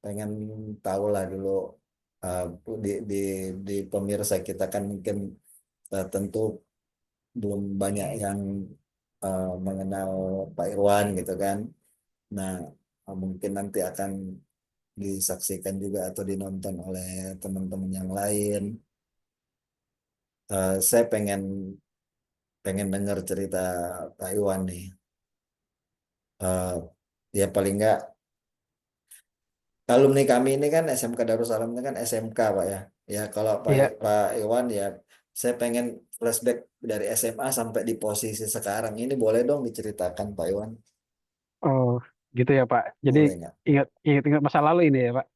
pengen tahu lah dulu, eh, di pemirsa kita kan mungkin tentu belum banyak yang mengenal Pak Irwan gitu kan. Nah, mungkin nanti akan disaksikan juga atau dinonton oleh teman-teman yang lain. Saya pengen pengen dengar cerita Pak Iwan nih. Eh, Ya paling nggak alumni kami ini kan SMK Darussalam ini kan SMK Pak ya. Ya kalau Iya, Pak Iwan ya saya pengen flashback dari SMA sampai di posisi sekarang. Ini boleh dong diceritakan Pak Iwan? oh gitu ya Pak. Jadi Boleh nggak? ingat masa lalu ini ya Pak.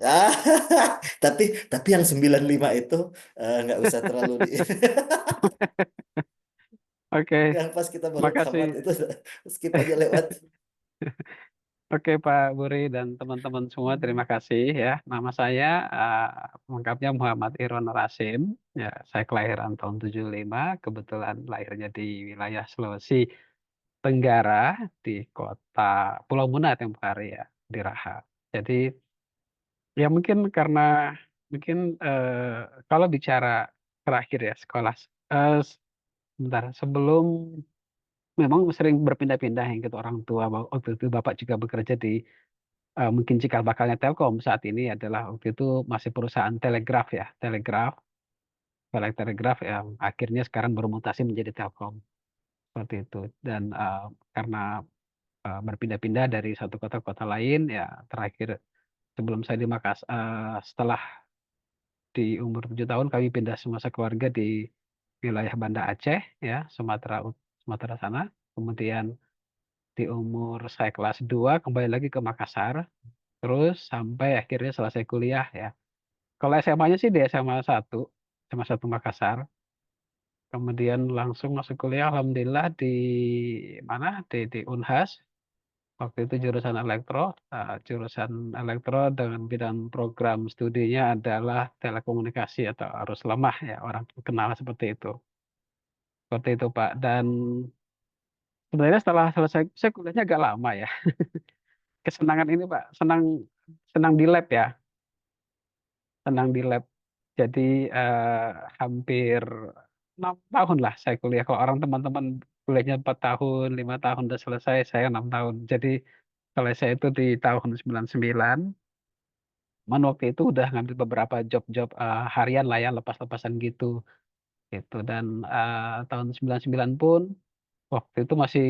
Ah, tapi yang 95 itu nggak usah terlalu di Oke, yang pas kita baru tamat makasih. itu skip aja lewat. Oke Pak Buri dan teman-teman semua, terima kasih ya. Nama saya lengkapnya Muhammad Irwan Rasim. Ya, saya kelahiran tahun 75, kebetulan lahirnya di wilayah Sulawesi Tenggara di kota Pulau Muna tempo hari ya, di Raha. Jadi ya mungkin karena mungkin kalau bicara terakhir ya sekolah, sebentar sebelum memang sering berpindah-pindah yang gitu orang tua. Waktu itu bapak juga bekerja di mungkin cikal bakalnya Telkom saat ini adalah waktu itu masih perusahaan telegraf ya, telegraf yang akhirnya sekarang bermutasi menjadi Telkom seperti itu. Dan karena berpindah-pindah dari satu kota ke kota lain ya, terakhir sebelum saya di Makassar, setelah di umur 7 tahun kami pindah semua keluarga di wilayah Banda Aceh ya, Sumatera sana. Kemudian di umur saya kelas 2 kembali lagi ke Makassar, terus sampai akhirnya selesai kuliah ya. Kalau SMA-nya sih di SMA 1 Makassar. Kemudian langsung masuk kuliah, alhamdulillah di mana? Di Unhas. Waktu itu jurusan elektro dengan bidang program studinya adalah telekomunikasi atau arus lemah ya, orang kenal seperti itu. Seperti itu Pak. Dan sebenarnya setelah selesai, saya kuliahnya agak lama ya. Kesenangan ini Pak, senang senang di lab ya, senang di lab. Jadi hampir 6 tahun lah saya kuliah. Kalau orang teman-teman kuliahnya 4 tahun, 5 tahun udah selesai, saya 6 tahun. Jadi kalau saya itu di tahun 99, cuman waktu itu udah ngambil beberapa job-job harian lah ya, lepas-lepasan gitu. Gitu. Dan tahun 99 pun waktu itu masih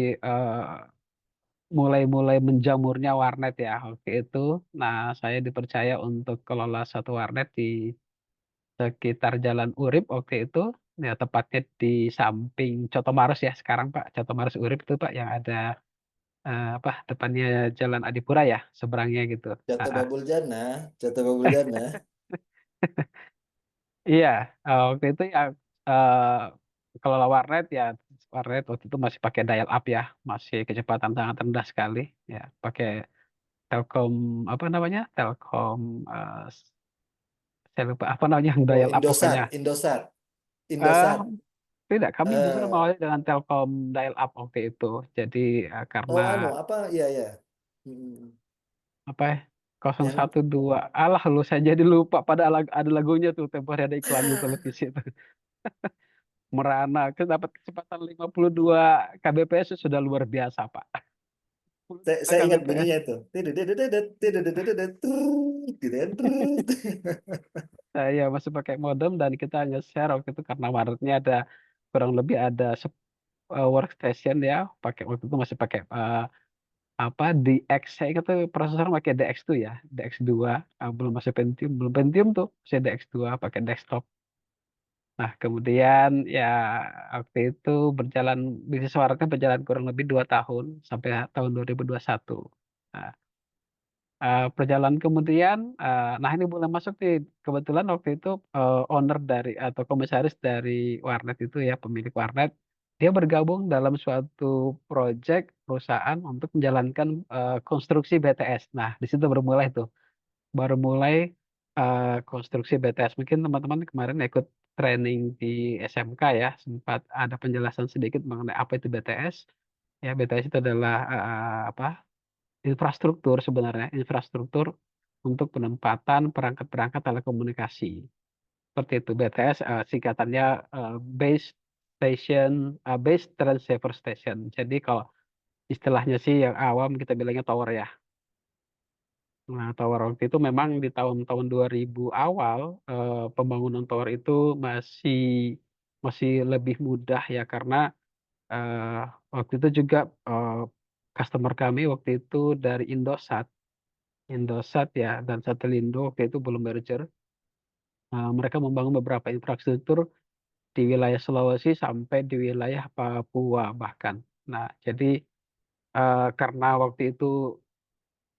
mulai-mulai menjamurnya warnet ya waktu itu. Nah, saya dipercaya untuk kelola satu warnet di sekitar Jalan Urip waktu itu, ya tepatnya di samping Coto Maros ya sekarang Pak. Coto Maros Urip itu Pak yang ada apa depannya Jalan Adipura ya, seberangnya gitu. Jatuh Ah, ah. Babul Jana, Jatuh Babul Jana. Iya, waktu itu ya kelola warnet ya, warnet waktu itu masih pakai dial up ya, masih kecepatan sangat rendah sekali ya, pakai Telkom apa namanya? Telkom saya lupa apa namanya yang Oh, dial up pokoknya. Indosat, Indosat, Eh Indosat. Tidak, kami justru Eh, mengawali dengan Telkom dial up waktu itu. Jadi karena oh, anu apa? Iya, ya. Hmm, apa ya? yang 012. Alah lu saya jadi lupa pada ada lagunya tuh tempo hari ada iklan di televisi itu. Merana dapat kecepatan 52 kbps itu sudah luar biasa, Pak. saya 52 ingat kbps. bunyinya itu. Tidedededet, tidedededet, trut, gitu kan. Trut. Saya masih pakai modem dan kita nge-share waktu itu karena warnetnya ada kurang lebih ada workstation ya. Pakai waktu itu masih pakai apa DX, saya ingat tuh prosesor pakai DX2 ya, DX2, belum masih Pentium, belum Pentium tuh saya DX2 pakai desktop. Nah kemudian ya waktu itu berjalan, bisnis waratnya berjalan kurang lebih 2 tahun sampai tahun 2021. Nah, perjalanan kemudian nah ini boleh masuk nih, kebetulan waktu itu owner dari atau komisaris dari warnet itu ya, pemilik warnet, dia bergabung dalam suatu proyek perusahaan untuk menjalankan konstruksi BTS. Nah di situ bermulai tuh, baru mulai konstruksi BTS. Mungkin teman-teman kemarin ikut training di SMK ya, sempat ada penjelasan sedikit mengenai apa itu BTS. Ya BTS itu adalah apa, infrastruktur sebenarnya, infrastruktur untuk penempatan perangkat-perangkat telekomunikasi. Seperti itu, BTS, singkatannya, Base Station, Base Transceiver Station. Jadi kalau istilahnya sih yang awam kita bilangnya tower ya. Nah, tower waktu itu memang di tahun-tahun 2000 awal, pembangunan tower itu masih masih lebih mudah ya karena, eee, waktu itu juga, customer kami waktu itu dari Indosat. Indosat ya dan Satelindo waktu itu belum merger, mereka membangun beberapa infrastruktur di wilayah Sulawesi sampai di wilayah Papua bahkan. Nah, jadi, karena waktu itu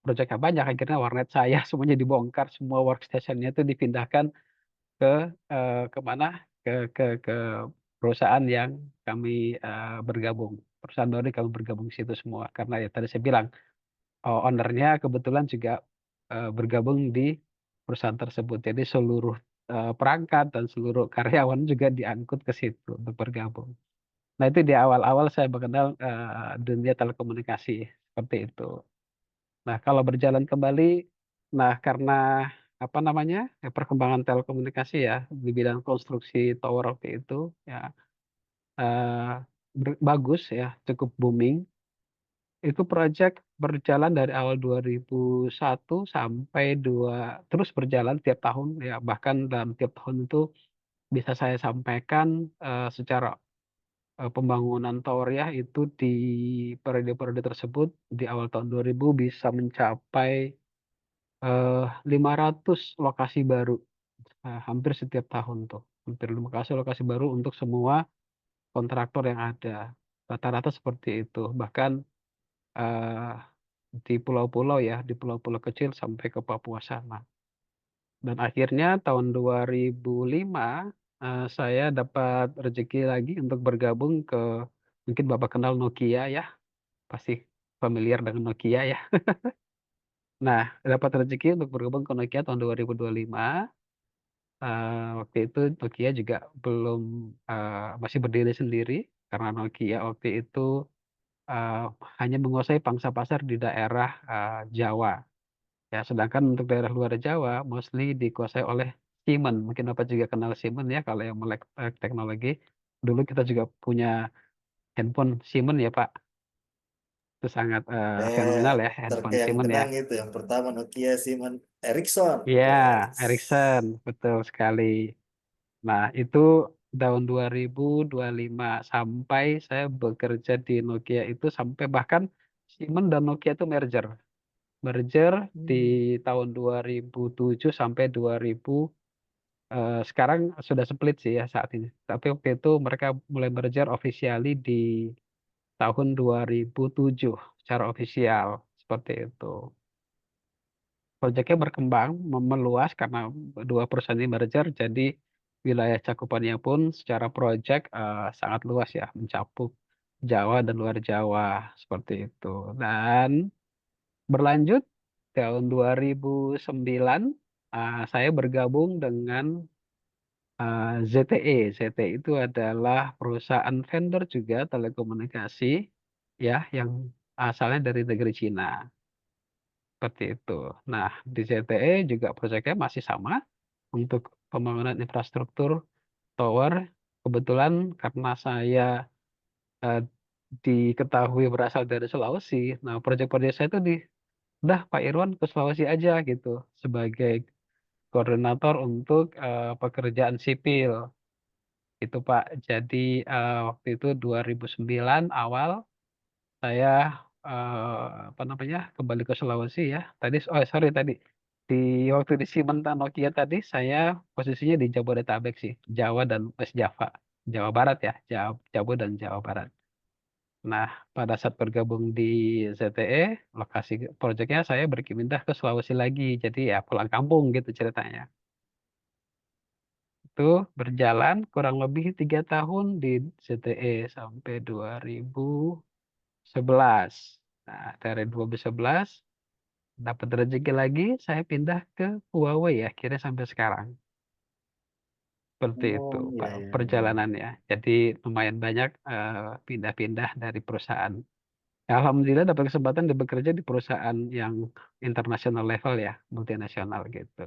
projeknya banyak akhirnya warnet saya semuanya dibongkar, semua workstation-nya itu dipindahkan ke mana, ke perusahaan yang kami, bergabung. Perusahaan baru kami bergabung di situ semua. Karena ya tadi saya bilang, owner-nya kebetulan juga, bergabung di perusahaan tersebut. Jadi seluruh, perangkat dan seluruh karyawan juga diangkut ke situ untuk bergabung. Nah itu di awal-awal saya mengenal, dunia telekomunikasi, seperti itu. Nah kalau berjalan kembali, nah karena, apa namanya, perkembangan telekomunikasi ya, di bidang konstruksi tower waktu itu ya, eee, bagus ya, cukup booming. Itu project berjalan dari awal 2001 sampai terus berjalan tiap tahun ya, bahkan dalam tiap tahun itu bisa saya sampaikan, secara pembangunan tower ya, itu di periode-periode tersebut di awal tahun 2000 bisa mencapai, 500 lokasi baru, hampir setiap tahun tuh, hampir 5 lokasi baru untuk semua kontraktor yang ada. Rata-rata seperti itu, bahkan, eee, di pulau-pulau ya, di pulau-pulau kecil sampai ke Papua sana. Dan akhirnya tahun 2005, saya dapat rezeki lagi untuk bergabung ke mungkin Bapak kenal Nokia ya? Pasti familiar dengan Nokia ya. Nah, dapat rezeki untuk bergabung ke Nokia tahun 2025, waktu itu Nokia juga belum, masih berdiri sendiri karena Nokia waktu itu, eee, hanya menguasai pangsa pasar di daerah, Jawa. Ya, sedangkan untuk daerah luar Jawa mostly dikuasai oleh Siemens. Mungkin Bapak juga kenal Siemens ya kalau yang melek teknologi. Dulu kita juga punya handphone Siemens ya, Pak. Itu sangat, Eh, fenomenal ya handphone Yang Siemens ya. kenang itu yang pertama Nokia Simon Ericsson. Iya, Wes. Ericsson, betul sekali. Nah, itu tahun 2025 sampai saya bekerja di Nokia itu sampai bahkan Siemens dan Nokia itu merger. Merger di Hmm. tahun 2007 sampai 2000, sekarang sudah split sih ya saat ini. Tapi waktu itu mereka mulai merger officially di tahun 2007 secara ofisial, seperti itu. Projeknya berkembang, meluas karena dua perusahaan ini merger, jadi wilayah cakupannya pun secara projek, sangat luas ya, mencakup Jawa dan luar Jawa, seperti itu. Dan berlanjut tahun 2009, saya bergabung dengan, ZTE. ZTE itu adalah perusahaan vendor juga telekomunikasi ya, yang asalnya dari negeri Cina, seperti itu. Nah, di ZTE juga proyeknya masih sama untuk pembangunan infrastruktur tower. Kebetulan karena saya, eee, diketahui berasal dari Sulawesi, nah proyek-proyek saya itu "Udah Pak Irwan ke Sulawesi aja," gitu, sebagai koordinator untuk, pekerjaan sipil. Itu, Pak. Jadi, waktu itu 2009 awal saya, apa namanya, kembali ke Sulawesi ya. Sorry tadi, waktu di Simentan Nokia tadi saya posisinya di Jabodetabek sih, Jawa dan West Java, Jawa Barat ya, Jabo dan Jawa Barat. Nah, pada saat bergabung di ZTE, lokasi projeknya saya berpindah ke Sulawesi lagi, jadi ya pulang kampung gitu ceritanya. Itu berjalan kurang lebih 3 tahun di ZTE sampai 2011. Nah, dari 2011 dapat rezeki lagi, saya pindah ke Huawei akhirnya sampai sekarang. Seperti itu, Oh, Pak, ya, ya, ya. perjalanannya. Jadi lumayan banyak, pindah-pindah dari perusahaan. Alhamdulillah dapat kesempatan di bekerja di perusahaan yang internasional level ya, multinasional gitu.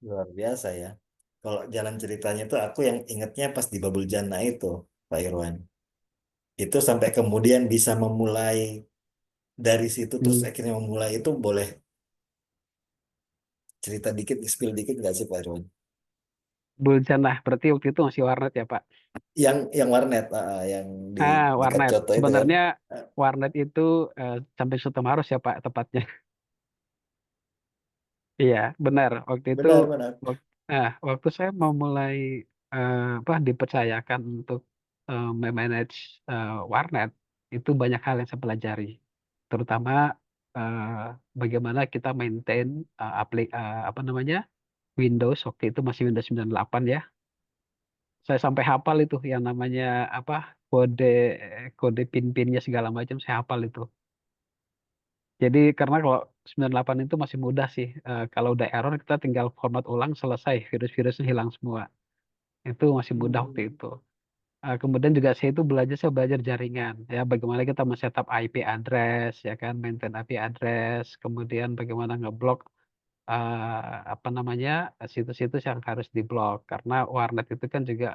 Luar biasa ya. Kalau jalan ceritanya tuh aku yang ingetnya pas di Babul Jana itu, Pak Irwan. Itu sampai kemudian bisa memulai dari situ terus Hmm. akhirnya memulai itu boleh cerita dikit, spill dikit nggak sih Pak Irwan? Buljanah, berarti waktu itu masih warnet ya Pak? Yang warnet, yang di dekat Warnet. Coto itu kan? Sebenarnya Ah, warnet itu sampai Sutomarus ya Pak tepatnya. Iya, benar. Waktu itu, benar benar. waktu saya mau mulai apa dipercayakan untuk memanage warnet, itu banyak hal yang saya pelajari. Terutama eh, bagaimana kita maintain apa namanya Windows waktu itu masih Windows 98 ya. Saya sampai hafal itu yang namanya apa kode kode pin-pinnya segala macam saya hafal itu. Jadi karena kalau 98 itu masih mudah sih. Kalau udah error kita tinggal format ulang selesai, virus-virusnya hilang semua. Itu masih mudah waktu Hmm. itu. Kemudian juga saya belajar jaringan ya bagaimana kita men-setup IP address ya kan, maintain IP address, kemudian bagaimana ngeblok apa namanya situs-situs yang harus diblok karena warnet itu kan juga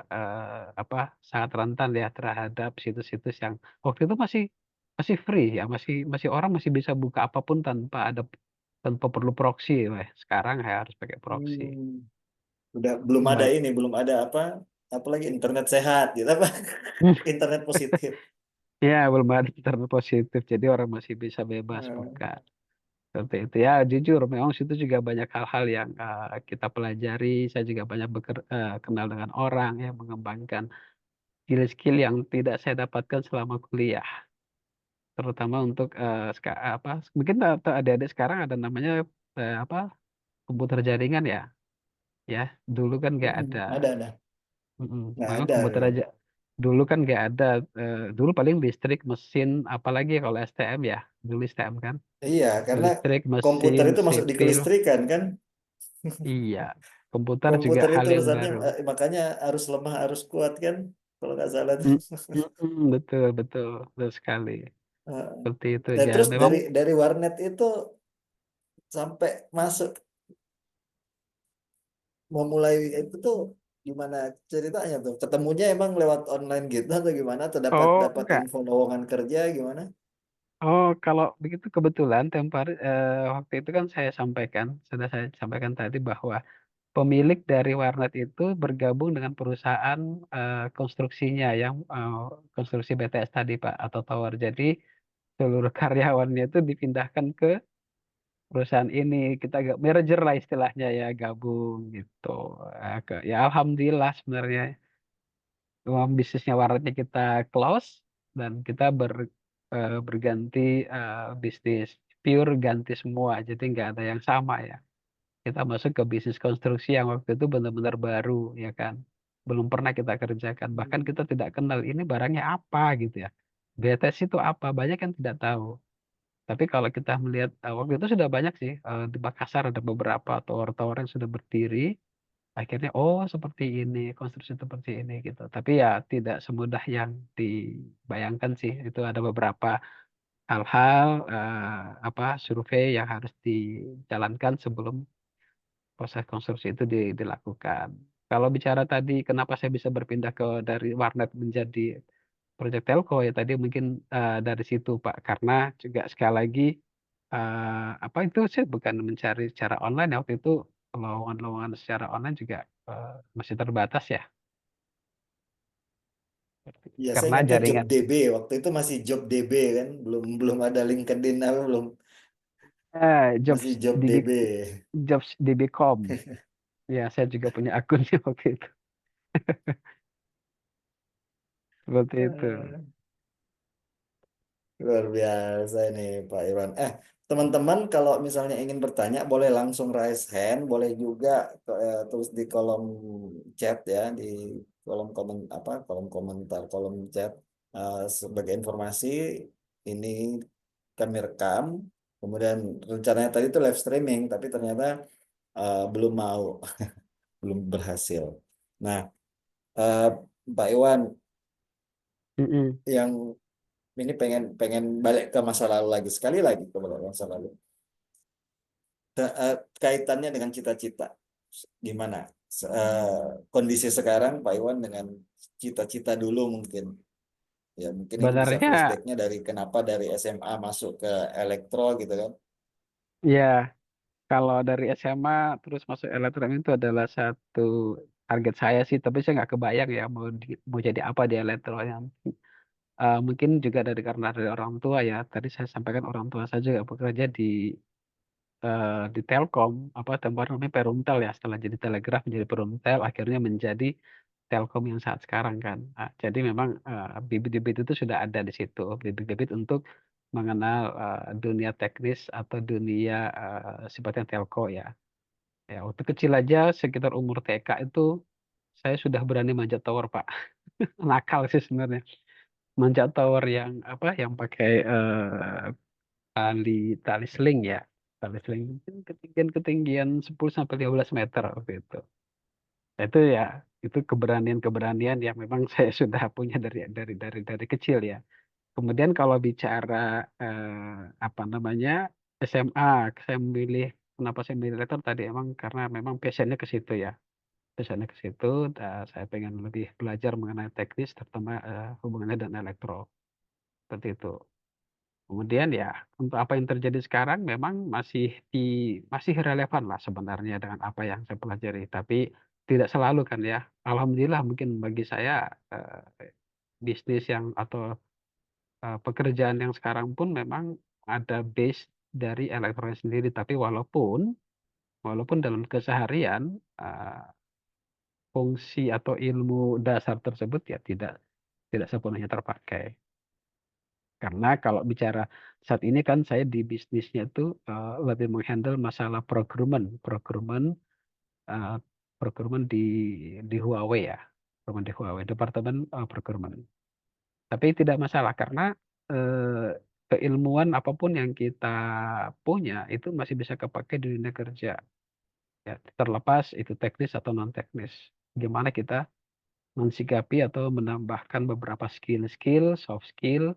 apa sangat rentan ya terhadap situs-situs yang waktu itu masih masih free ya masih masih orang masih bisa buka apapun tanpa perlu proxy weh. Sekarang ya harus pakai proxy. Hmm. Udah belum ada Baik. ini, belum ada apa, apalagi internet sehat gitu apa? Internet positif. Ya belum ada internet positif jadi orang masih bisa bebas Hmm. buka seperti itu ya jujur memang situ juga banyak hal-hal yang kita pelajari. Saya juga banyak kenal dengan orang yang mengembangkan skill-skill yang tidak saya dapatkan selama kuliah, terutama untuk apa mungkin adik-adik sekarang ada namanya apa komputer jaringan ya, ya dulu kan nggak ada. Ada, Mm-mm. nggak Memang ada komputer dulu. aja dulu kan nggak ada, dulu paling listrik mesin apalagi kalau STM ya, dulu STM kan Iya, karena listrik komputer mesin itu masuk di sipil. kelistrikan kan. Iya, komputer juga Komputer hal itu yang urusannya baru. makanya harus lemah, harus kuat kan, kalau nggak salah tuh. Betul betul betul sekali Eh, seperti itu Dan ya terus memang. dari warnet itu sampai masuk mau mulai itu tuh gimana ceritanya tuh? Ketemunya emang lewat online gitu atau gimana? Atau dapat Oh dapat enggak. info lowongan kerja gimana? Oh, kalau begitu kebetulan waktu itu kan sudah saya sampaikan tadi bahwa pemilik dari warnet itu bergabung dengan perusahaan konstruksinya yang konstruksi BTS tadi Pak atau tower. Jadi seluruh karyawannya itu dipindahkan ke perusahaan ini. Kita agak merger lah istilahnya ya, gabung gitu. Ya Alhamdulillah sebenarnya uang bisnisnya warnetnya kita close dan kita berganti bisnis pure ganti semua jadi nggak ada yang sama ya, kita masuk ke bisnis konstruksi yang waktu itu benar-benar baru ya kan, belum pernah kita kerjakan bahkan kita tidak kenal ini barangnya apa gitu ya, BTS itu apa banyak yang tidak tahu. Tapi kalau kita melihat waktu itu sudah banyak sih di Makassar ada beberapa tower-tower yang sudah berdiri. Akhirnya, oh seperti ini, konstruksi seperti ini gitu. Tapi ya tidak semudah yang dibayangkan sih. Itu ada beberapa hal-hal apa survei yang harus dijalankan sebelum proses konstruksi itu dilakukan. Kalau bicara tadi, kenapa saya bisa berpindah dari warnet menjadi proyek telco ya tadi mungkin dari situ Pak. Karena juga sekali lagi apa itu sih bukan mencari secara online ya waktu itu lowongan-lowongan secara online juga masih terbatas ya Ya saya karena ingatnya job jaringan DB, waktu itu masih job DB kan, belum belum ada LinkedIn apa belum, jobs masih job DB DB. jobs DBcom ya saya juga punya akunnya waktu itu seperti itu. Luar biasa ini Pak Irwan. Teman-teman kalau misalnya ingin bertanya boleh langsung raise hand, boleh juga tulis di kolom chat ya, di kolom komentar, kolom chat. Sebagai informasi ini kami rekam, kemudian rencananya tadi itu live streaming, tapi ternyata belum mau, belum berhasil. Nah, eh, Pak Iwan, Mm-mm. yang ini pengen pengen balik ke masa lalu lagi, sekali lagi ke masa lalu. Kaitannya dengan cita-cita gimana? Kondisi sekarang Pak Iwan dengan cita-cita dulu mungkin. Ya mungkin ini bisa Sebenarnya flashbacknya dari kenapa dari SMA masuk ke elektro gitu kan. ya, kalau dari SMA terus masuk elektronik itu adalah satu target saya sih, tapi saya nggak kebayang ya mau jadi apa di elektronik. Mungkin juga karena dari orang tua ya. Tadi saya sampaikan orang tua saya juga bekerja di Telkom, apa tempat namanya Perumtel ya. Setelah jadi Telegraf menjadi Perumtel, akhirnya menjadi Telkom yang saat sekarang kan. Jadi memang bibit-bibit itu sudah ada di situ, bibit-bibit untuk mengenal dunia teknis atau dunia sifatnya telco ya. Ya, waktu kecil aja sekitar umur TK itu saya sudah berani manjat tower, Pak. Nakal sih sebenarnya. Manjat tower yang apa? Yang pakai tali tali sling ya. Tali sling mungkin ketinggian 10 sampai 15 meter waktu itu. Nah, itu ya, itu keberanian-keberanian yang memang saya sudah punya dari kecil ya. Kemudian kalau bicara apa namanya SMA, saya memilih kenapa saya memilih letter tadi emang karena memang passionnya ke situ ya. Passionnya ke situ, saya pengen lebih belajar mengenai teknis, terutama hubungannya dengan elektro seperti itu. Kemudian ya untuk apa yang terjadi sekarang memang masih relevan lah sebenarnya dengan apa yang saya pelajari. Tapi tidak selalu kan ya. Alhamdulillah mungkin bagi saya bisnis yang atau pekerjaan yang sekarang pun memang ada base dari elektronik sendiri. Tapi walaupun dalam keseharian eh, fungsi atau ilmu dasar tersebut ya tidak sepenuhnya terpakai. Karena kalau bicara saat ini kan saya di bisnisnya tuh lebih menghandle masalah eh, procurement di Huawei ya, procurement di Huawei, departemen procurement. Tapi tidak masalah karena eh, keilmuan apapun yang kita punya itu masih bisa kepakai di dunia kerja. Ya, terlepas itu teknis atau non teknis. Gimana kita mensikapi atau menambahkan beberapa skill-skill, soft skill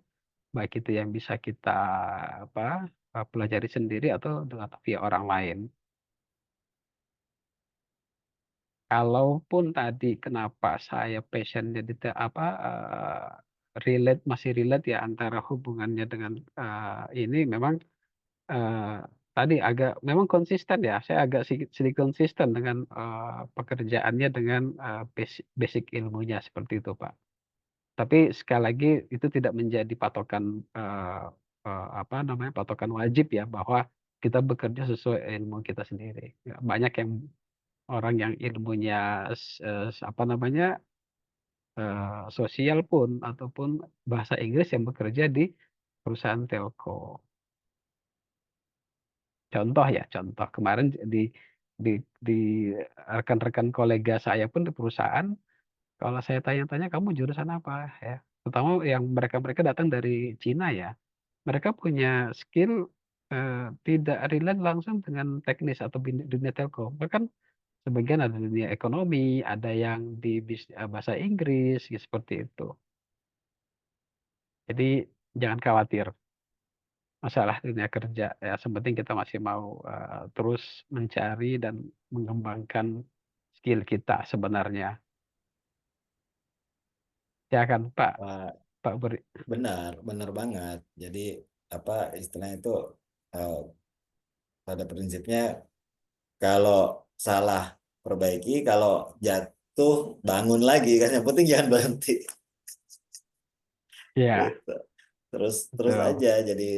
baik itu yang bisa kita apa pelajari sendiri atau dengan via orang lain. Kalaupun tadi kenapa saya passionnya masih relate ya antara hubungannya dengan ini memang eh, tadi agak memang konsisten ya. Saya agak sedikit konsisten dengan pekerjaannya dengan basic ilmunya seperti itu, Pak. Tapi sekali lagi itu tidak menjadi patokan apa namanya patokan wajib ya bahwa kita bekerja sesuai ilmu kita sendiri. Ya, banyak yang orang yang ilmunya apa namanya sosial pun ataupun bahasa Inggris yang bekerja di perusahaan telco. Contoh ya, contoh kemarin di di rekan-rekan kolega saya pun di perusahaan. Kalau saya tanya-tanya, kamu jurusan apa? Ya, terutama yang mereka-mereka datang dari Cina ya. Mereka punya skill eh, tidak relate langsung dengan teknis atau dunia telkom. Bahkan sebagian ada di dunia ekonomi, ada yang di bahasa Inggris, ya, seperti itu. Jadi jangan khawatir masalah dunia kerja. Ya, sepenting kita masih mau terus mencari dan mengembangkan skill kita sebenarnya. Ya kan, Pak? Pak, Pak Beri. benar, benar banget. Jadi apa istilahnya itu eh, pada prinsipnya kalau salah perbaiki, kalau jatuh bangun lagi kan. Yang penting jangan berhenti. Ya, Gitu. Terus terus betul. aja jadi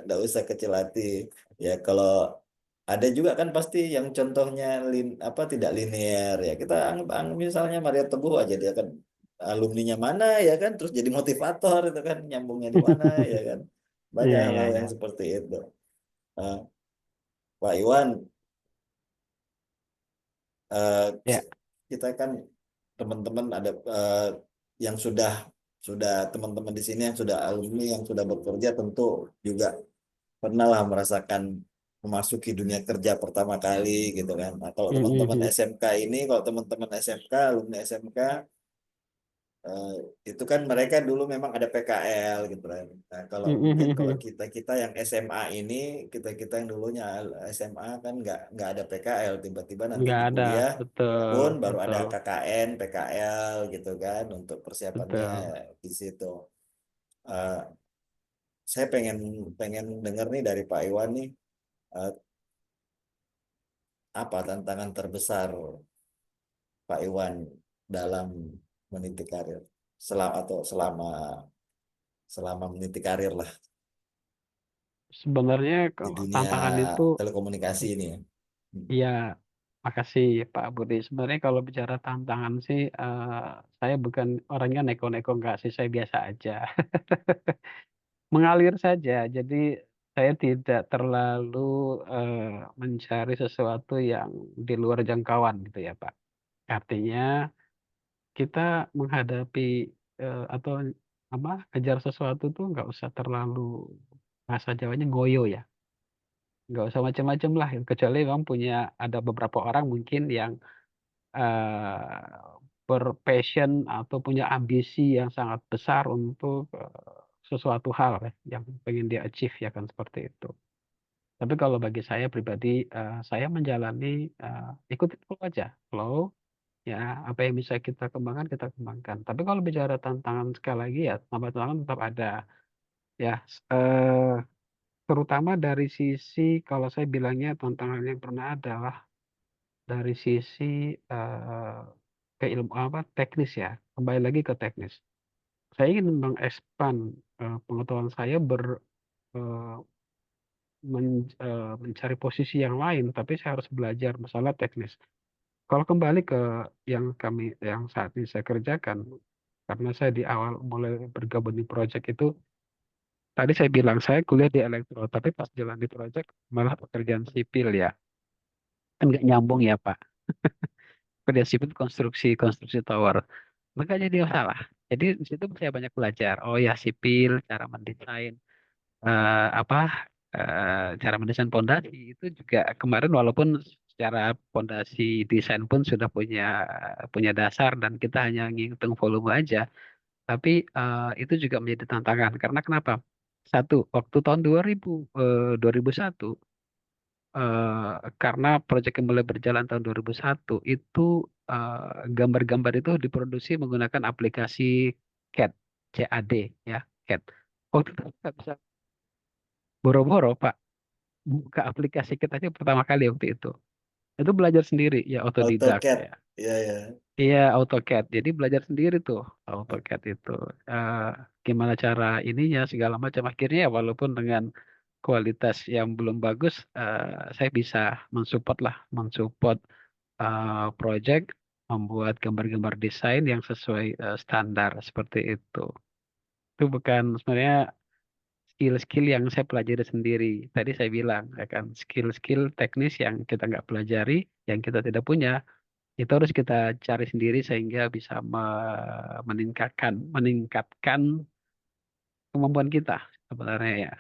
nggak usah kecil hati. Ya kalau ada juga kan pasti yang contohnya apa tidak linear ya. Kita anggap misalnya Mario Teguh aja dia kan alumninya mana ya kan terus jadi motivator itu kan nyambungnya di mana ya kan. Banyak Iya, iya, hal-hal iya. yang seperti itu. Eh, Pak Iwan, eh, Ya. kita kan teman-teman ada yang sudah teman-teman di sini yang sudah alumni yang sudah bekerja tentu juga pernah lah merasakan memasuki dunia kerja pertama kali gitu kan. Nah, kalau teman-teman Mhm. SMK ini, kalau teman-teman SMK, alumni SMK, Eh, itu kan mereka dulu memang ada PKL gitu kan. Nah, kalau mungkin kalau kita kita yang SMA ini, kita kita yang dulunya SMA kan nggak ada PKL, tiba-tiba nanti Nggak di ada, kuliah betul, pun baru ada betul, KKN, PKL gitu kan untuk persiapannya betul. di situ. Eh, saya pengen pengen dengar nih dari Pak Iwan nih, eh, apa tantangan terbesar Pak Iwan dalam meniti karir selama atau selama selama meniti karir lah Sebenarnya di kalau dunia tantangan itu, telekomunikasi ini ya. Hmm. ya, makasih Pak Budi. Sebenarnya kalau bicara tantangan sih, saya bukan orangnya neko-neko, nggak sih, saya biasa aja. Mengalir saja. Jadi saya tidak terlalu eh, mencari sesuatu yang di luar jangkauan gitu ya Pak. Artinya kita menghadapi atau apa, kejar sesuatu tuh nggak usah terlalu, bahasa Jawanya ngoyo ya, nggak usah macam-macam lah, kecuali memang punya, ada beberapa orang mungkin yang berpassion atau punya ambisi yang sangat besar untuk sesuatu hal ya, yang pengen dia achieve ya kan, seperti itu. Tapi kalau bagi saya pribadi, saya menjalani, ikutin flow aja, flow ya, apa yang bisa kita kembangkan. Tapi kalau bicara tantangan, sekali lagi ya, tantangan tetap ada ya. eh, Terutama dari sisi, kalau saya bilangnya tantangan yang pernah adalah dari sisi eh, keilmu apa, teknis ya, kembali lagi ke teknis. Saya ingin mengekspan pengetahuan saya, eh, mencari posisi yang lain, tapi saya harus belajar masalah teknis. Kalau kembali ke yang saat ini saya kerjakan, karena saya di awal mulai bergabung di project itu, tadi saya bilang saya kuliah di elektro, tapi pas jalan di project malah pekerjaan sipil ya, kan nggak nyambung ya Pak. Pekerjaan sipil itu konstruksi konstruksi tower, maka jadi masalah. Jadi di situ saya banyak belajar. Oh ya, sipil, cara mendesain, apa, cara mendesain pondasi itu juga kemarin, walaupun secara pondasi desain pun sudah punya punya dasar dan kita hanya ngitung volume aja, tapi itu juga menjadi tantangan karena kenapa? Satu, waktu tahun 2001, karena proyek yang mulai berjalan tahun 2001 itu, gambar-gambar itu diproduksi menggunakan aplikasi CAD, CAD ya, CAD. Waktu itu nggak bisa, boro-boro Pak, buka aplikasi kita aja pertama kali waktu itu. Itu belajar sendiri ya, otodidak AutoCAD ya. ya ya. Iya, AutoCAD. Jadi belajar sendiri tuh AutoCAD itu. Eh, Gimana cara ininya segala macam. Akhirnya ya, walaupun dengan kualitas yang belum bagus, saya bisa mensupport lah, mensupport project, membuat gambar-gambar desain yang sesuai standar seperti itu. Itu bukan sebenarnya skill-skill yang saya pelajari sendiri. Tadi saya bilang, ya kan, skill-skill teknis yang kita nggak pelajari, yang kita tidak punya, itu harus kita cari sendiri sehingga bisa meningkatkan kemampuan kita sebenarnya ya.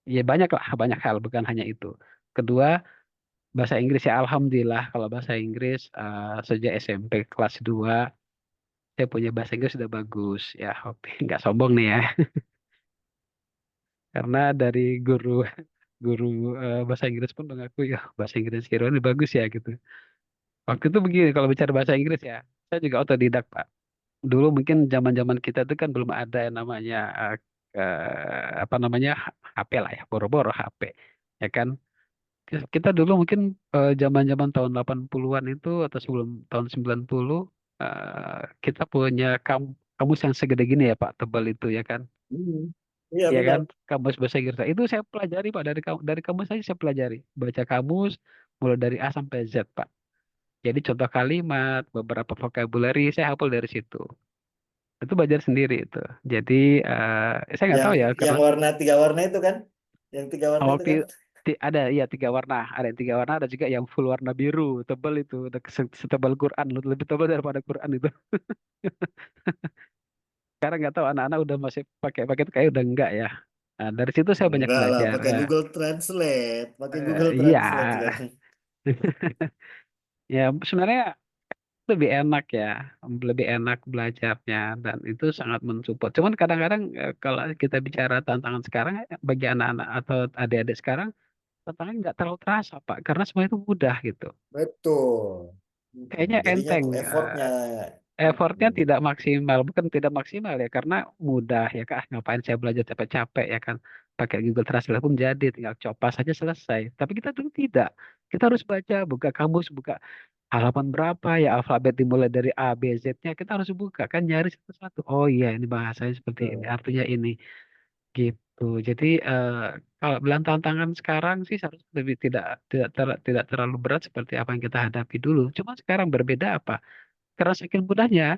Ya banyak lah, banyak hal, bukan hanya itu. Kedua, bahasa Inggris ya, alhamdulillah kalau bahasa Inggris, sejak SMP kelas 2 saya punya bahasa Inggris sudah bagus ya. Oke, nggak sombong nih ya. Karena dari guru guru bahasa Inggris pun mengaku ya, bahasa Inggris Kiro ini bagus ya gitu. Waktu itu begini, kalau bicara bahasa Inggris ya, saya juga otodidak Pak. Dulu mungkin zaman-zaman kita itu kan belum ada yang namanya apa namanya, HP lah ya, boro-boro HP. Ya kan? Kita dulu mungkin zaman-zaman tahun 80-an itu atau sebelum tahun 90, kita punya kamus yang segede gini ya Pak, tebal itu ya kan? Hmm. Iya Iya benar. kan? Kamus bahasa Inggris. Nah, itu saya pelajari Pak, dari kamus saja saya pelajari. Baca kamus mulai dari A sampai Z Pak. Jadi contoh kalimat, beberapa vocabulary saya hafal dari situ. Itu belajar sendiri itu. Jadi saya nggak Yang tahu ya, karena yang warna tiga warna itu kan? Yang tiga warna itu waktu kan? ada ya tiga warna, ada yang tiga warna, ada juga yang full warna biru, tebal itu, udah setebal Quran, lebih tebal daripada Quran itu. Sekarang nggak tahu anak-anak udah masih pakai pakai itu, kayak udah enggak ya. Nah, dari situ saya banyak Enggak lah, belajar. pakai Google Translate, pakai Google Iya, Translate sekarang. ya sebenarnya lebih enak ya, lebih enak belajarnya dan itu sangat mensupport. Cuman kadang-kadang kalau kita bicara tantangan sekarang bagi anak-anak atau adik-adik sekarang tantangan nggak terlalu terasa Pak, karena semua itu mudah gitu. Betul. Kayaknya Jadinya enteng. effortnya, Effortnya mm-mm. tidak maksimal, bukan tidak maksimal ya, karena mudah ya kak. Ngapain saya belajar capek-capek ya kan? Pakai Google Translate pun jadi, tinggal copas saja selesai. Tapi kita dulu tidak. Kita harus baca, buka kamus, buka halaman berapa ya alfabet dimulai dari A, B, Z-nya. Kita harus buka kan nyari satu-satu. Oh iya, ini bahasanya seperti ini, Betul. artinya ini gitu. Jadi kalau bilang tantangan sekarang sih seharusnya lebih tidak terlalu berat seperti apa yang kita hadapi dulu. Cuma sekarang berbeda apa? Karena saking mudahnya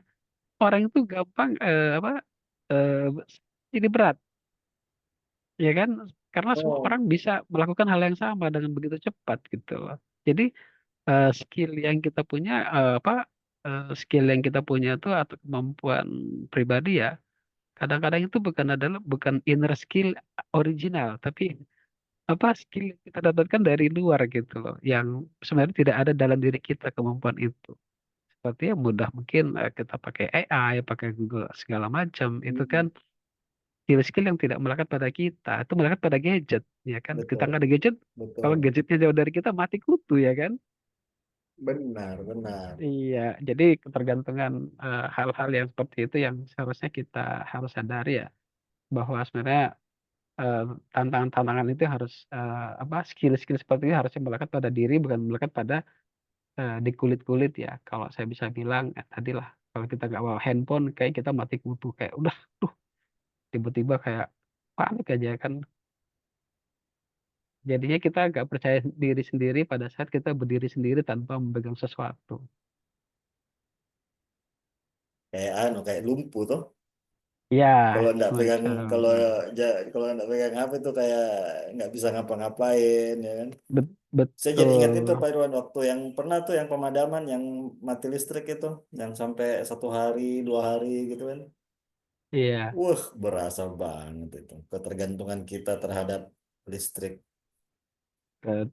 orang itu gampang eh, ini berat ya kan karena semua Oh, orang bisa melakukan hal yang sama dengan begitu cepat gitu loh. Jadi skill yang kita punya skill yang kita punya itu atau kemampuan pribadi ya kadang-kadang itu bukan inner skill original tapi skill yang kita dapatkan dari luar gitu loh yang sebenarnya tidak ada dalam diri kita kemampuan itu. Seperti yang mudah mungkin kita pakai AI, pakai Google segala macam itu kan mm, skill-skill yang tidak melekat pada kita, itu melekat pada gadget, ya kan? Kita nggak betul, ada gadget, kalau betul. gadgetnya jauh dari kita mati kutu, ya kan? Benar, benar. Iya, jadi ketergantungan hal-hal yang seperti itu yang seharusnya kita harus sadari ya, bahwa sebenarnya eh, tantangan-tantangan itu harus skill-skill seperti itu harusnya melekat pada diri, bukan melekat pada di kulit-kulit ya. Kalau saya bisa bilang, tadi lah, kalau kita nggak bawa handphone, kayak kita mati kutu, kayak udah, tuh, tiba-tiba kayak panik aja kan. Jadinya kita agak percaya diri sendiri pada saat kita berdiri sendiri tanpa memegang sesuatu. Kayak lumpuh tuh. Ya, Kalau nggak pegang, semacam kalau kalau nggak pegang HP tuh kayak nggak bisa ngapa-ngapain, ya kan? Saya jadi ingat itu betul. Pak Irwan waktu yang pernah tuh yang pemadaman yang mati listrik itu, yang sampai 1 hari, 2 hari gitu kan. Iya. Wah, berasa banget itu ketergantungan kita terhadap listrik.